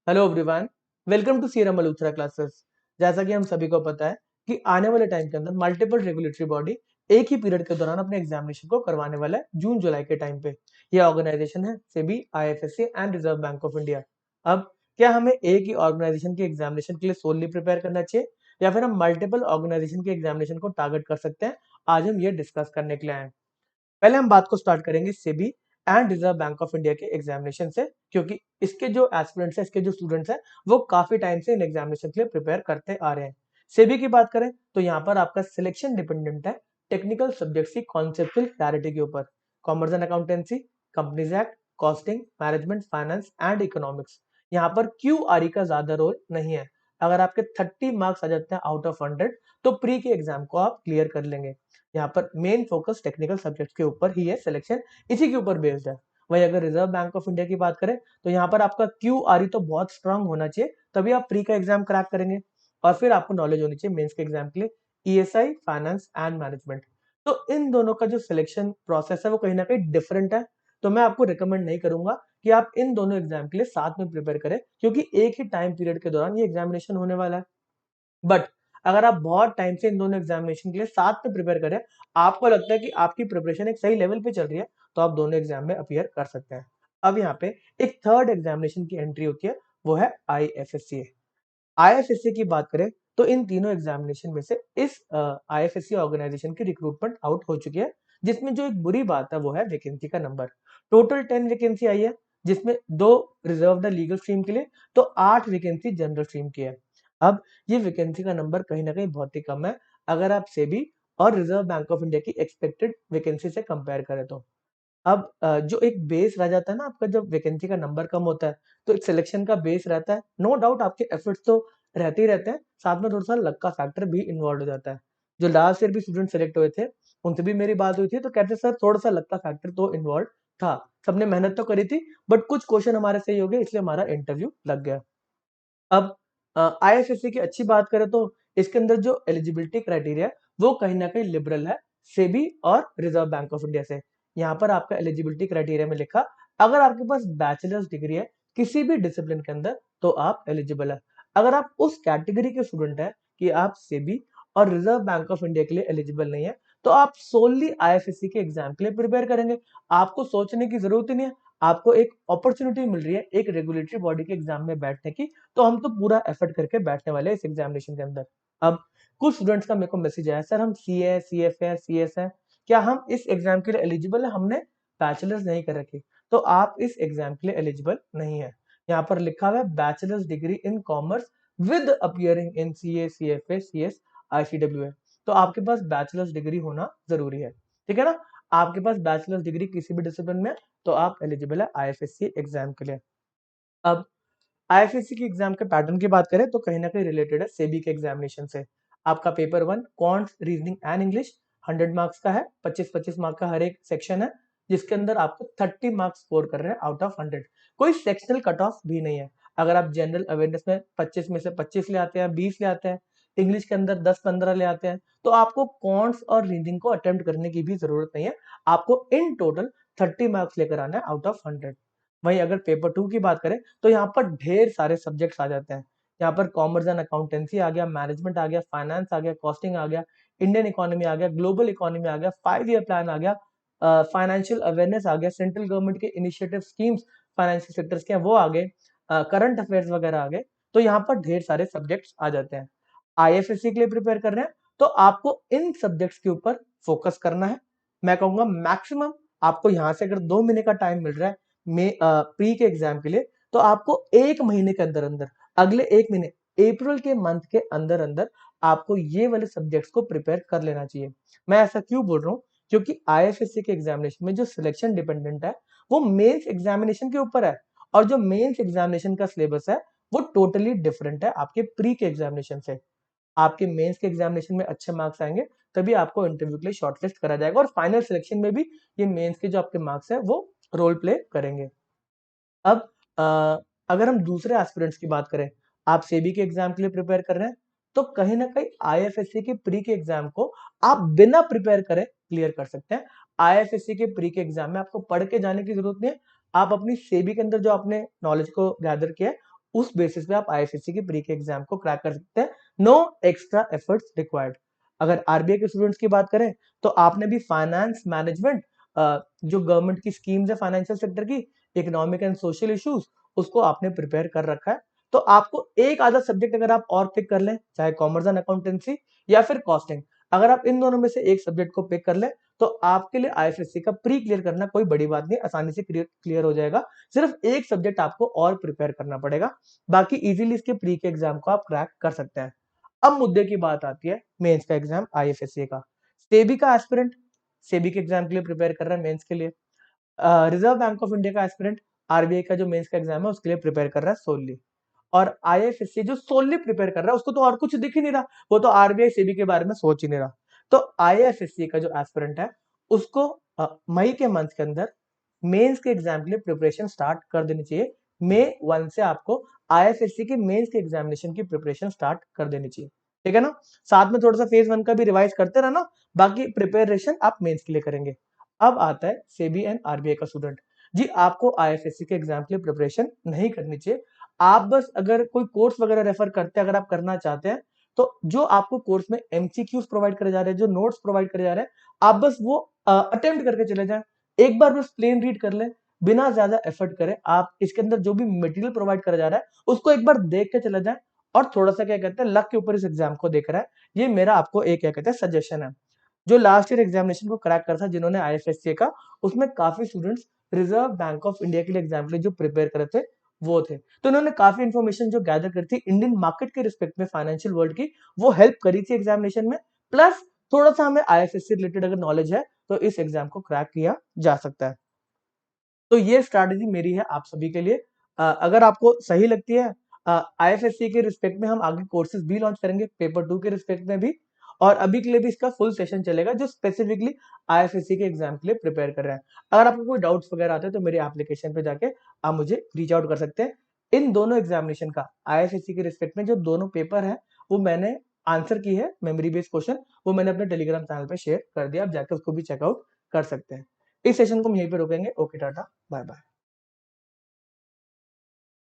Hello everyone, welcome to Seeram Malhotra classes. जैसा कि हम सभी को पता है कि आने वाले टाइम के अंदर मल्टीपल रेगुलेटरी बॉडी एक ही पीरियड के दौरान अपने एग्जामिनेशन को करवाने वाला है जून जुलाई के टाइम पे। यह ऑर्गेनाइजेशन है SEBI, IFSC and reserve bank of India. अब क्या हमें एक ही ऑर्गेनाइजेशन के एग्जामिनेशन के लिए सोलली प्रिपेयर करना चाहिए या फिर हम मल्टीपल ऑर्गेनाइजेशन के एग्जामिनेशन को टारगेट कर सकते हैं? आज हम ये डिस्कस करने के लिए आए हैं। पहले हम बात को स्टार्ट करेंगे SEBI and reserve bank of India के एग्जामिनेशन से, क्योंकि इसके जो एस्पिरेंट्स हैं, इसके जो स्टूडेंट्स हैं, वो काफी टाइम से इन एग्जामिनेशन के लिए प्रिपेयर करते आ रहे हैं। सेबी की बात करें तो यहाँ पर आपका सिलेक्शन डिपेंडेंट है टेक्निकल सब्जेक्ट्स की कॉन्सेप्चुअल क्लैरिटी के ऊपर। Commerce and accountancy, companies act, costing, management, finance and economics. यहाँ पर क्यू का ज्यादा रोल नहीं है। अगर आपके 30 मार्क्स आ जाते हैं आउट ऑफ 100 तो प्री के एग्जाम को आप क्लियर कर लेंगे। यहाँ पर मेन फोकस टेक्निकल सब्जेक्ट के ऊपर ही है, सिलेक्शन इसी के ऊपर बेस्ड है। वही अगर रिजर्व बैंक ऑफ इंडिया की बात करें तो यहाँ पर आपका क्यू तो बहुत स्ट्रांग होना चाहिए, तभी आप प्री का एग्जाम क्रैक करेंगे। और फिर आपको नॉलेज होनी चाहिए मेंस के एग्जाम के लिए ईएसआई, फाइनेंस एंड मैनेजमेंट। तो इन दोनों का जो सिलेक्शन प्रोसेस है वो कहीं ना कहीं डिफरेंट है। तो मैं आपको रिकमेंड नहीं करूंगा कि आप इन दोनों एग्जाम के लिए साथ में प्रिपेयर करें, क्योंकि एक ही टाइम पीरियड के दौरान ये एग्जामिनेशन होने वाला है। बट अगर आप बहुत टाइम से इन दोनों एग्जामिनेशन के लिए साथ में प्रिपेयर करें, आपको लगता है कि आपकी प्रिपरेशन एक सही लेवल पे चल रही है, तो आप दोनों एग्जाम में अपीयर कर सकते हैं। अब यहाँ पे एक थर्ड एग्जामिनेशन की एंट्री होती है, वो है आईएफएससी। आईएफएससी की बात करें तो इन तीनों एग्जामिनेशन में से इस आईएफएससी ऑर्गेनाइजेशन की रिक्रूटमेंट आउट हो चुकी है, जिसमें जो एक बुरी बात है वो है वैकेंसी का नंबर। टोटल 10 वैकेंसी आई है, जिसमें 2 रिजर्व द लीगल स्ट्रीम के लिए, तो 8 वैकेंसी जनरल स्ट्रीम की है। अब ये वैकेंसी का नंबर कहीं ना कहीं बहुत ही कम है, अगर आप सेबी और रिजर्व बैंक ऑफ इंडिया की एक्सपेक्टेड वैकेंसी से कंपेयर करें तो। अब जो एक बेस रह जाता है ना आपका, जब वैकेंसी का नंबर कम होता है तो एक सिलेक्शन का बेस रहता है। नो डाउट आपके एफर्ट्स तो रहते ही रहते हैं, साथ में थोड़ा सा लक का फैक्टर भी इन्वॉल्व हो जाता है। जो लास्ट ईयर भी स्टूडेंट सेलेक्ट हुए थे, उनसे भी मेरी बात हुई थी, तो कहते सर थोड़ा सा लक का फैक्टर तो इन्वॉल्व था। सबने मेहनत तो करी थी, बट कुछ क्वेश्चन हमारे सही हो गए, इसलिए हमारा इंटरव्यू लग गया। अब आईएफएससी की अच्छी बात करें तो इसके अंदर जो एलिजिबिलिटी क्राइटेरिया वो कहीं ना कहीं लिबरल है सेबी और रिजर्व बैंक ऑफ इंडिया से। यहाँ पर आपका एलिजिबिलिटी क्राइटेरिया में लिखा, अगर आपके पास बैचलर्स डिग्री है किसी भी डिसिप्लिन के अंदर तो आप एलिजिबल है। अगर आप उस कैटेगरी के स्टूडेंट हैं कि आप सेबी और रिजर्व बैंक ऑफ इंडिया के लिए एलिजिबल नहीं है, तो आप सोनली आईएफएससी के एग्जाम के लिए प्रिपेयर करेंगे। आपको सोचने की जरूरत ही नहीं है, आपको एक अपॉर्चुनिटी मिल रही है एक रेगुलेटरी बॉडी के एग्जाम में बैठने की, तो हम तो पूरा एफर्ट करके बैठने वाले हैं इस एग्जामिनेशन के अंदर। अब कुछ स्टूडेंट्स का मेरे को मैसेज आया, सर हम सीए, सीएफ है, सीएस है, क्या हम इस एग्जाम के लिए एलिजिबल है? हमने बैचलर्स नहीं कर रखी। तो आप इस एग्जाम के लिए एलिजिबल नहीं है। यहाँ पर लिखा हुआ है bachelors degree in commerce with appearing in CA, CFA, CS, ICWA. तो आपके पास बैचलर्स डिग्री होना जरूरी है, ठीक है ना? आपके पास बैचलर्स डिग्री किसी भी डिसिप्लिन में, तो आप एलिजिबल है आईएफएससी एग्जाम के लिए। अब आईएफएससी की एग्जाम के पैटर्न की बात करें तो कहीं ना कहीं रिलेटेड है सेबी के एग्जामिनेशन से। आपका paper 1 quant, reasoning and English 100 marks का है, 25-25 मार्क्स का हर एक सेक्शन है, जिसके अंदर आपको 30 मार्क्स स्कोर कर रहे हैं आउट ऑफ 100। कोई सेक्शनल कट ऑफ भी नहीं है। अगर आप जनरल अवेयरनेस में 25 में से 25 ले आते हैं, 20 ले आते हैं, इंग्लिश के अंदर 10-15 ले आते हैं, तो आपको कॉन्ट्स और रीडिंग को अटेम्प्ट करने की भी जरूरत नहीं है। आपको इन टोटल 30 मार्क्स लेकर आना है आउट ऑफ 100। वहीं अगर पेपर 2 की बात करें तो यहाँ पर ढेर सारे सब्जेक्ट्स आ जाते हैं। यहाँ पर कॉमर्स एंड अकाउंटेंसी आ गया, मैनेजमेंट आ गया, फाइनेंस आ गया, कॉस्टिंग आ गया, इंडियन इकोनॉमी आ गया, ग्लोबल इकोनॉमी आ गया, 5 ईयर प्लान आ गया, फाइनेंशियल अवेयरनेस आ गया, सेंट्रल गवर्नमेंट के इनिशिएटिव स्कीम्स फाइनेंशियल सेक्टर्स के हैं वो आ गए, करंट अफेयर्स वगैरह आ गए। तो यहाँ पर ढेर सारे सब्जेक्ट्स आ जाते हैं। आईएफएससी के लिए प्रिपेयर कर रहे हैं तो आपको इन सब्जेक्ट्स के ऊपर फोकस करना है। मैं कहूंगा मैक्सिमम आपको यहाँ से अगर 2 महीने का टाइम मिल रहा है प्री के एग्जाम के लिए, तो आपको 1 महीने के अंदर अंदर, अगले 1 महीने, अप्रैल के मंथ के अंदर अंदर आपको ये वाले सब्जेक्ट्स को प्रिपेयर कर लेना चाहिए। मैं ऐसा क्यों बोल रहा हूँ? क्योंकि आईएफएससी के एग्जामिनेशन में जो सिलेक्शन डिपेंडेंट है वो मेंस एग्जामिनेशन के ऊपर है, और जो मेंस एग्जामिनेशन का सिलेबस है वो टोटली डिफरेंट है आपके प्री के एग्जामिनेशन से। आपके मेंस के एग्जामिनेशन में अच्छे मार्क्स आएंगे तभी आपको इंटरव्यू के लिए शॉर्टलिस्ट करा जाएगा, और फाइनल सिलेक्शन में भी ये मेंस के जो आपके मार्क्स है वो रोल प्ले करेंगे। अब अगर हम दूसरे एस्पिरेंट्स की बात करें, आप सेबी के एग्जाम के लिए प्रिपेयर कर रहे हैं, तो कहीं ना कहीं आईएफएससी के प्री के एग्जाम को आप बिना प्रिपेयर करे क्लियर कर सकते हैं। आईएफएससी के प्री के एग्जाम में आपको पढ़ के जाने की जरूरत नहीं है। आप अपनी सेबी के अंदर जो आपने नॉलेज को गैदर किया है उस बेसिस पे आप आईएफएससी की प्री के एग्जाम को क्रैक कर सकते हैं, नो एक्स्ट्रा एफर्ट्स रिक्वायर्ड। अगर आरबीआई के स्टूडेंट्स की बात करें तो आपने भी फाइनेंस मैनेजमेंट, जो गवर्नमेंट की स्कीम्स है फाइनेंशियल सेक्टर की, इकोनॉमिक एंड सोशल इश्यूज, उसको आपने प्रिपेयर कर रखा है। तो आपको एक आधा सब्जेक्ट अगर आप और पिक कर लें, चाहे कॉमर्स एंड अकाउंटेंसी या फिर कॉस्टिंग, अगर आप इन दोनों में से एक सब्जेक्ट को पिक कर लें तो आपके लिए आईएफएससी का प्री क्लियर करना कोई बड़ी बात नहीं, आसानी से क्लियर हो जाएगा। सिर्फ एक सब्जेक्ट आपको और प्रिपेयर करना पड़ेगा, बाकी इजीली इसके प्री के एग्जाम को आप क्रैक कर सकते हैं। अब मुद्दे की बात आती है मेंस का एग्जाम आईएफएससी का। सेबी का एस्पिरेंट सेबी के एग्जाम के लिए प्रिपेयर कर रहा है मेंस के लिए। रिजर्व बैंक ऑफ इंडिया का एस्पिरेंट आरबीआई का जो मेंस का एग्जाम है उसके लिए प्रिपेयर कर रहा है सोलली। और आईएफएससी जो सोलली प्रिपेयर कर रहा है उसको तो और कुछ दिख ही नहीं रहा, वो तो आरबीआई सेबी के बारे में सोच ही नहीं रहा। तो आईएफएससी का जो एस्पिरेंट है उसको मई के मंथ के अंदर मेंस के एग्जाम के लिए प्रिपरेशन स्टार्ट कर देनी चाहिए। मई 1 से आपको आईएफएससी के मेंस के एग्जामिनेशन की प्रिपरेशन स्टार्ट कर देनी चाहिए, ठीक है ना। साथ में थोड़ा सा फेज 1 का भी रिवाइज करते रहना, बाकी प्रिपरेशन आप मेंस के लिए करेंगे। अब आता है सेबी एंड आरबीआई का स्टूडेंट। जी आपको आईएफएससी के एग्जाम के लिए प्रिपरेशन नहीं करनी चाहिए। आप बस अगर कोई कोर्स वगैरह रेफर करते हैं, अगर आप करना चाहते हैं तो जो आपको कोर्स में एमसीक्यूज प्रोवाइड करे जा रहे हैं, जो नोट्स प्रोवाइड करे जा रहे हैं, आप बस वो अटेम्प्ट करके चले जाएं। एक बार बस प्लेन रीड कर लें, बिना ज्यादा एफर्ट करें। आप इसके अंदर जो भी मटेरियल प्रोवाइड करा जा रहा है उसको एक बार देख के चले जाएं, और थोड़ा सा क्या कहते हैं लक के ऊपर इस एग्जाम को देख रहा है। ये मेरा आपको एक क्या कहते हैं सजेशन है। जो लास्ट ईयर एग्जामिनेशन को क्रैक करा था जिन्होंने आईएफएससी का, उसमें काफी students reserve bank of India के लिए एग्जाम के लिए जो प्रिपेयर करे थे वो थे। तो इन्होंने काफी इंफॉर्मेशन जो गैदर करी थी इंडियन मार्केट के रिस्पेक्ट में फाइनेंशियल वर्ल्ड की, वो हेल्प करी थी एग्जामिनेशन में। प्लस थोड़ा सा हमें आईएफएससी रिलेटेड अगर नॉलेज है तो इस एग्जाम को क्रैक किया जा सकता है। तो ये स्ट्रैटेजी मेरी है आप सभी के लिए। अगर आपको सही लगती है, आईएफएससी के रिस्पेक्ट में हम आगे कोर्सेज भी लॉन्च करेंगे, पेपर 2 के रिस्पेक्ट में भी। और अभी के लिए भी इसका फुल सेशन चलेगा जो स्पेसिफिकली आईएफएससी के एग्जाम के लिए प्रिपेयर कर रहे हैं। अगर आपको कोई डाउट्स वगैरह आते हैं तो मेरे एप्लीकेशन पे जाके आप मुझे रीच आउट कर सकते हैं। इन दोनों एग्जामिनेशन का आईएफएससी के रिस्पेक्ट में जो दोनों पेपर है वो मैंने आंसर की है, मेमोरी बेस्ड क्वेश्चन, वो मैंने अपने टेलीग्राम चैनल पे शेयर कर दिया, आप जाके उसको भी चेकआउट कर सकते हैं। इस सेशन को हम यहीं पे रोकेंगे। Okay tata, bye bye.